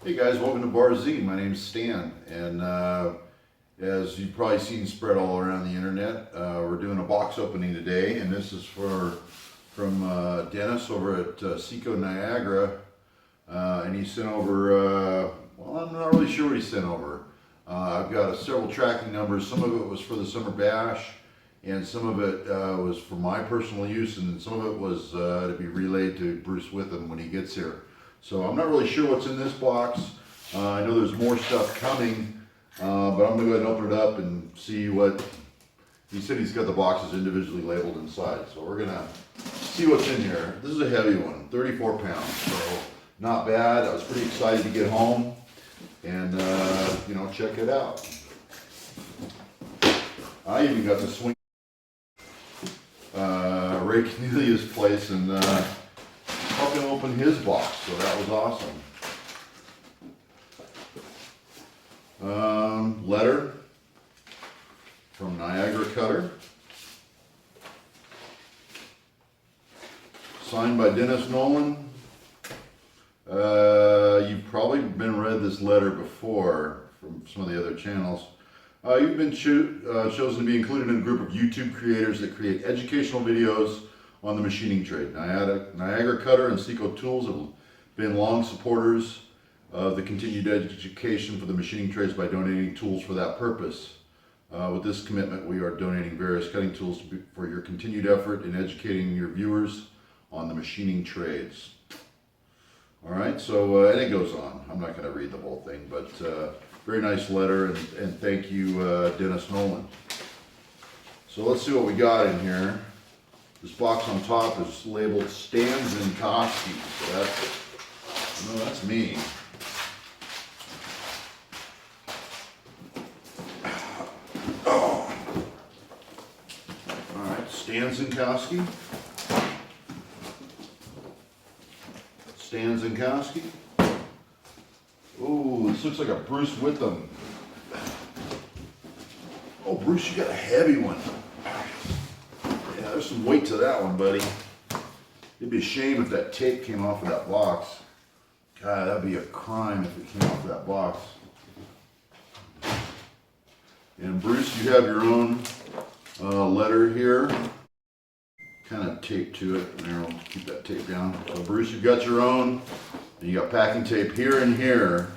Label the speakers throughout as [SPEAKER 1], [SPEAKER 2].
[SPEAKER 1] Hey guys, welcome to Bar Z. My name's Stan, and as you've probably seen spread all around the internet, we're doing a box opening today, and this is from Dennis over at SECO Niagara, and he sent over, well, I'm not really sure what he sent over. I've got several tracking numbers. Some of it was for the summer bash, and some of it was for my personal use, and some of it was to be relayed to Bruce Witham when he gets here. So I'm not really sure what's in this box. I know there's more stuff coming, but I'm going to go ahead and open it up and see what, he said he's got the boxes individually labeled inside. So we're going to see what's in here. This is a heavy one, 34 pounds, so not bad. I was pretty excited to get home and, you know, check it out. I even got to swing Ray Cornelius' place and help him open his box, so that was awesome. Letter from Niagara Cutter, signed by Dennis Nolan. You've probably read this letter before from some of the other channels. You've been chosen to be included in a group of YouTube creators that create educational videos on the machining trade. Niagara Cutter and SECO Tools have been long supporters of the continued education for the machining trades by donating tools for that purpose. With this commitment, we are donating various cutting tools for your continued effort in educating your viewers on the machining trades. All right, so and it goes on. I'm not going to read the whole thing, but very nice letter, and thank you, Dennis Nolan. So let's see what we got in here. This box on top is labeled Stans and Koski, so that's me. Oh. All right, Stans and Koski. Stans and Koski. Oh, this looks like a Bruce Witham. Oh, Bruce, you got a heavy one. Yeah, there's some weight to that one, buddy. It'd be a shame if that tape came off of that box. God, that'd be a crime if it came off of that box. And Bruce, you have your own letter here. Kind of tape to it. There, we'll keep that tape down. So Bruce, you've got your own. And you got packing tape here and here.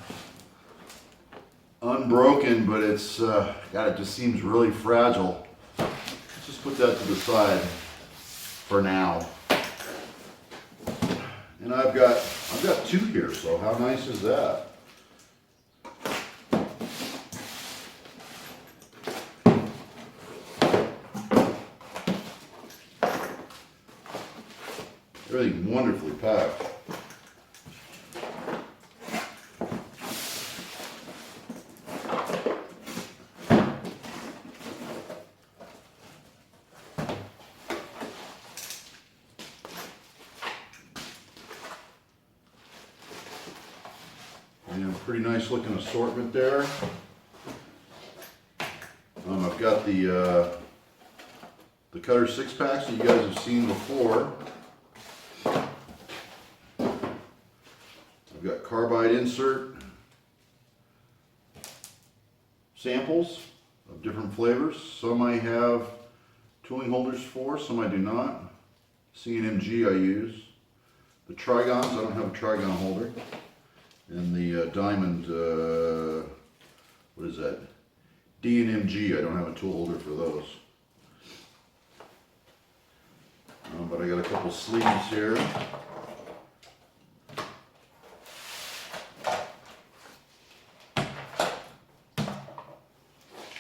[SPEAKER 1] Unbroken, but it's, God, it just seems really fragile. Let's just put that to the side for now. And I've got two here, so how nice is that? Everything's wonderfully packed. And pretty nice looking assortment there. I've got the Cutter 6-packs that you guys have seen before. I've got carbide insert samples of different flavors. Some I have tooling holders for, some I do not. C&MG I use. The Trigons, I don't have a Trigon holder. And the diamond, what is that? D&MG, I don't have a tool holder for those. But I got a couple sleeves here.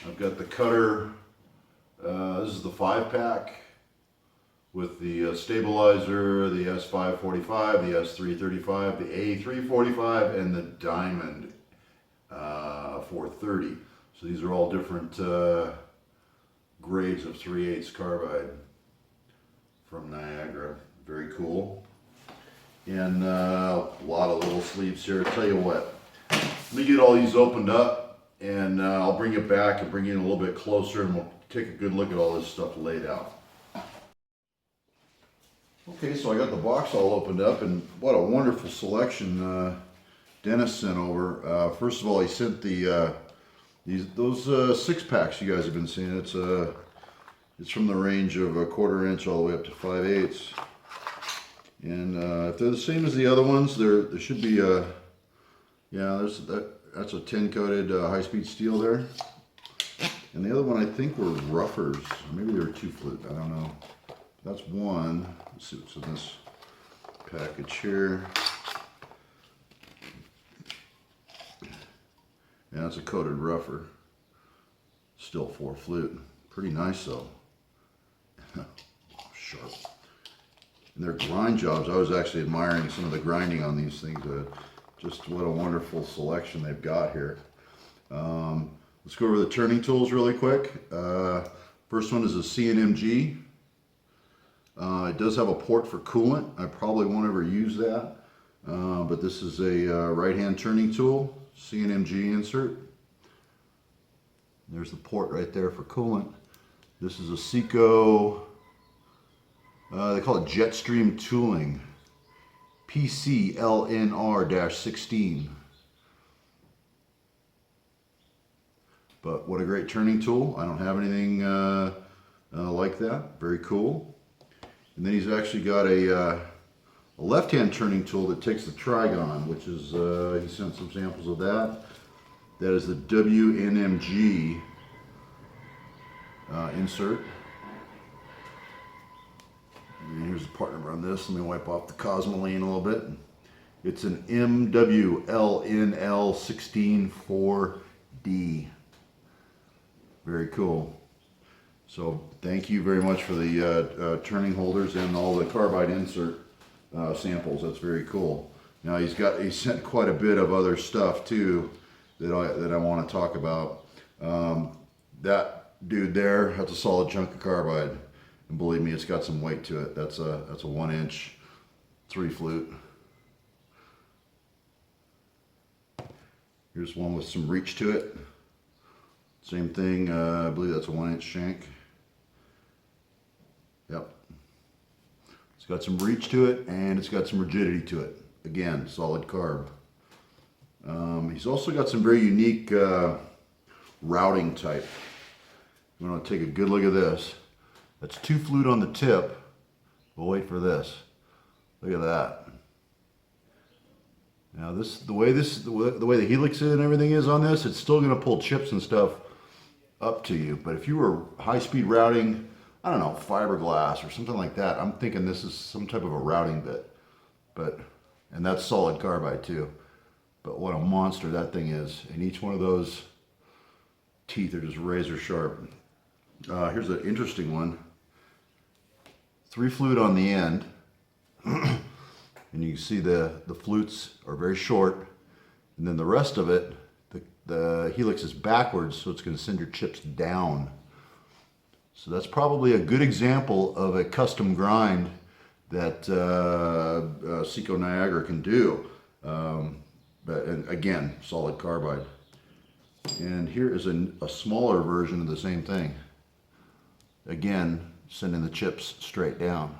[SPEAKER 1] I've got the Cutter, this is the 5-pack with the stabilizer, the S545, the S335, the A345, and the Diamond 430. So these are all different grades of 3/8 carbide from Niagara. Very cool. And a lot of little sleeves here. I'll tell you what, let me get all these opened up, and I'll bring it back and bring it in a little bit closer, and we'll take a good look at all this stuff laid out. Okay, so I got the box all opened up, and what a wonderful selection Dennis sent over. First of all, he sent those 6-packs you guys have been seeing. It's from the range of a 1/4 inch all the way up to 5/8. And if they're the same as the other ones, there should be a, yeah, that's a tin coated high-speed steel there. And the other one I think were ruffers. Maybe they were 2 flute, I don't know. That's one. Let's see what's in this package here. Yeah, that's a coated ruffer. Still 4 flute. Pretty nice though. Sharp. And their grind jobs, I was actually admiring some of the grinding on these things. Just what a wonderful selection they've got here. Let's go over the turning tools really quick. First one is a C&MG. It does have a port for coolant. I probably won't ever use that. But this is a right-hand turning tool, C&MG insert. There's the port right there for coolant. This is a SECO, they call it Jetstream Tooling, PCLNR-16. But what a great turning tool. I don't have anything like that. Very cool. And then he's actually got a left-hand turning tool that takes the trigon, which is, he sent some samples of that. That is the WNMG insert. And here's the part number on this. Let me wipe off the Cosmoline a little bit. It's an MWLNL164D. Very cool. So thank you very much for the turning holders and all the carbide insert samples. That's very cool. Now he sent quite a bit of other stuff too that I want to talk about. That dude there, that's a solid chunk of carbide, and believe me, it's got some weight to it. That's a 1-inch 3 flute. Here's one with some reach to it. Same thing. I believe that's a 1-inch shank. Yep. It's got some reach to it, and it's got some rigidity to it. Again, solid carb. He's also got some very unique routing type. I'm going to take a good look at this. That's 2 flute on the tip. We'll wait for this. Look at that. Now the way the helix and everything is on this, it's still going to pull chips and stuff up to you. But if you were high-speed routing, I don't know, fiberglass or something like that, I'm thinking this is some type of a routing bit. And that's solid carbide too. But what a monster that thing is. And each one of those teeth are just razor sharp. Here's an interesting one. 3 flute on the end. And you can see the flutes are very short. And then the rest of it, the helix is backwards, so it's going to send your chips down. So that's probably a good example of a custom grind that SECO Niagara can do. And again, solid carbide. And here is a smaller version of the same thing. Again, sending the chips straight down.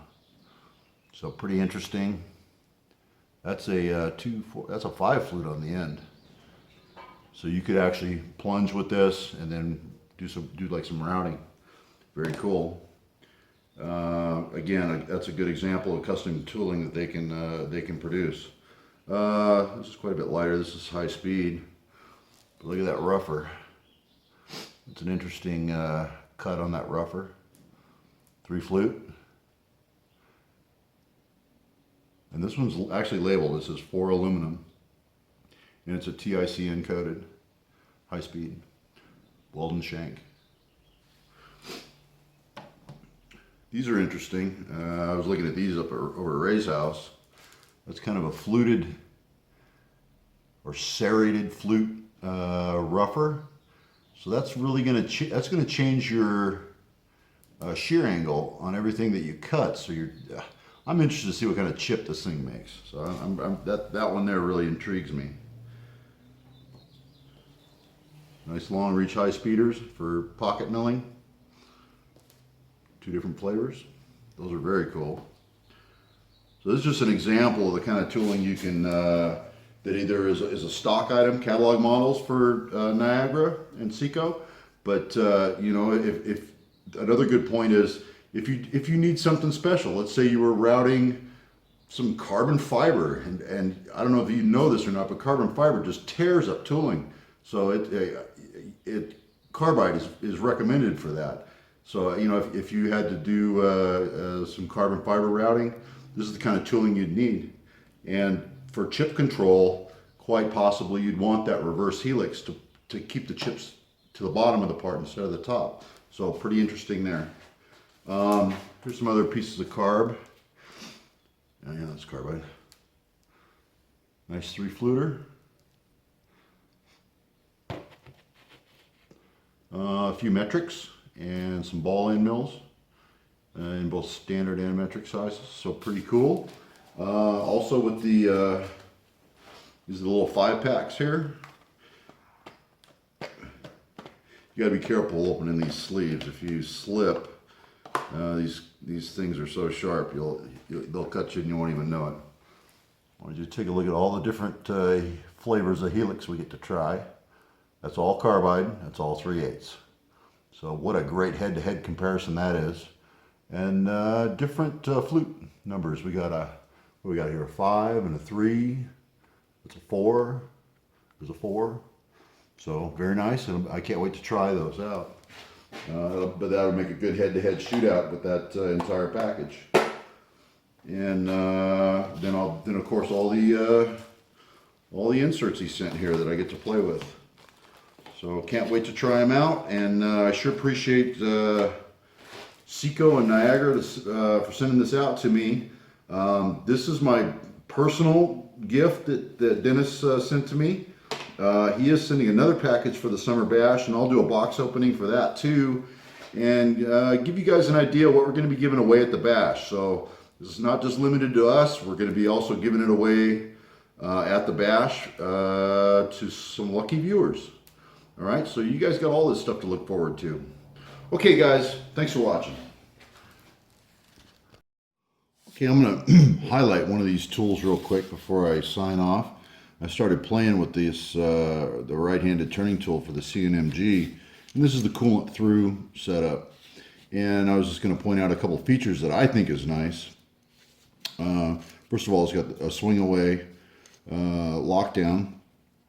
[SPEAKER 1] So pretty interesting. That's a 5 flute on the end. So you could actually plunge with this and then do like some routing. Very cool. Again, that's a good example of custom tooling that they can produce. This is quite a bit lighter. This is high speed. But look at that rougher. It's an interesting cut on that rougher. 3 flute. And this one's actually labeled. This is 4 aluminum. And it's a TICN coated, high speed, Weldon shank. These are interesting. I was looking at these over Ray's house. That's kind of a fluted or serrated flute rougher. So that's really going to change your shear angle on everything that you cut. So I'm interested to see what kind of chip this thing makes. So that one there really intrigues me. Nice long reach high speeders for pocket milling. 2 different flavors. Those are very cool. So this is just an example of the kind of tooling you can that either is a stock item, catalog models for Niagara and SECO. But you know, if another good point is if you need something special, let's say you were routing some carbon fiber, and I don't know if you know this or not, but carbon fiber just tears up tooling. So it carbide is recommended for that. So you know, if you had to do some carbon fiber routing, this is the kind of tooling you'd need. And for chip control, quite possibly you'd want that reverse helix to keep the chips to the bottom of the part instead of the top. So pretty interesting there. Here's some other pieces of carb. Oh, yeah, that's carbide. Nice 3-fluter. A few metrics and some ball end mills in both standard and metric sizes. So pretty cool. Also with the these are the little 5-packs here. You gotta be careful opening these sleeves. If you slip, these things are so sharp, they'll cut you and you won't even know it. I want you to take a look at all the different flavors of helix we get to try. That's all carbide. That's all 3/8. So what a great head-to-head comparison that is. And different flute numbers. We got what we got here, a 5 and a 3. It's a 4. There's a 4. So very nice, and I can't wait to try those out. But that would make a good head-to-head shootout with that entire package. And then of course all the inserts he sent here that I get to play with. So can't wait to try them out, and I sure appreciate SECO and Niagara for sending this out to me. This is my personal gift that Dennis sent to me. He is sending another package for the Summer Bash, and I'll do a box opening for that too, and give you guys an idea what we're going to be giving away at the Bash. So this is not just limited to us. We're going to be also giving it away at the Bash to some lucky viewers. All right, so you guys got all this stuff to look forward to. Okay, guys, thanks for watching. Okay, I'm going to highlight one of these tools real quick before I sign off. I started playing with this, the right-handed turning tool for the CNMG, and this is the coolant through setup. And I was just going to point out a couple features that I think is nice. First of all, it's got a swing away lockdown,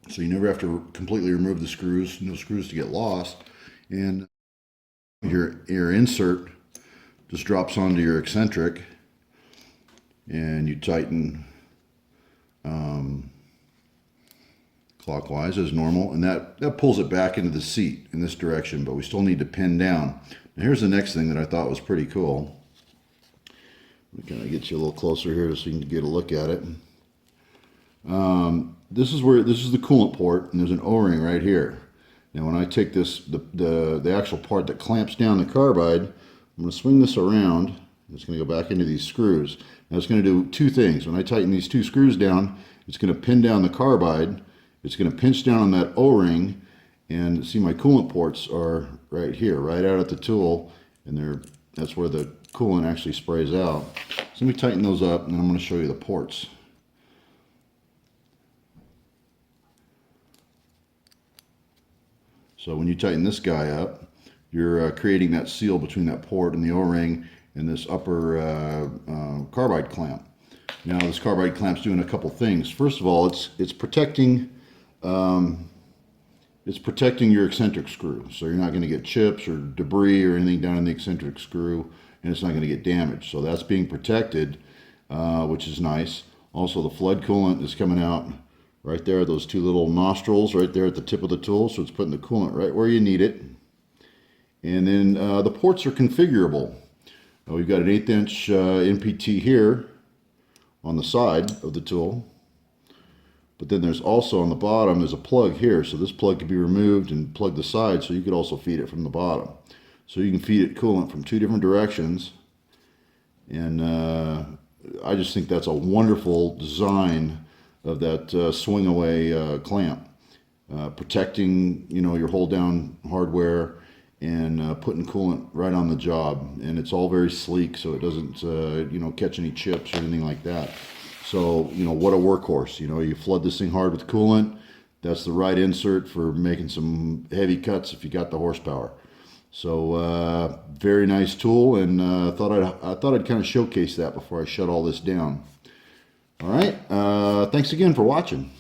[SPEAKER 1] so you never have to completely remove the screws, no screws to get lost. And your insert just drops onto your eccentric, and you tighten clockwise as normal, and that pulls it back into the seat in this direction, but we still need to pin down. Now here's the next thing that I thought was pretty cool. Can I get you a little closer here so you can get a look at it? This is the coolant port, and there's an O-ring right here. Now when I take this, the actual part that clamps down the carbide, I'm going to swing this around. It's going to go back into these screws. Now it's going to do two things. When I tighten these two screws down, it's going to pin down the carbide. It's going to pinch down on that O-ring, and see my coolant ports are right here, right out at the tool, and that's where the coolant actually sprays out. So let me tighten those up, and then I'm going to show you the ports. So when you tighten this guy up, you're creating that seal between that port and the O-ring and this upper carbide clamp. Now this carbide clamp's doing a couple things. First of all, it's protecting your eccentric screw, so you're not going to get chips or debris or anything down in the eccentric screw, and it's not going to get damaged. So that's being protected, which is nice. Also, the flood coolant is coming out right there, those two little nostrils right there at the tip of the tool, so it's putting the coolant right where you need it. And then the ports are configurable. We've got an 1/8 inch NPT here on the side of the tool, but then there's also on the bottom, there's a plug here, so this plug could be removed and plug the side, so you could also feed it from the bottom. So you can feed it coolant from two different directions, and I just think that's a wonderful design of that swing away clamp, protecting your hold down hardware and putting coolant right on the job, and it's all very sleek, so it doesn't catch any chips or anything like that. So, you know, what a workhorse. You know, you flood this thing hard with coolant. That's the right insert for making some heavy cuts if you got the horsepower. So, very nice tool, and I thought I'd kind of showcase that before I shut all this down. All right, thanks again for watching.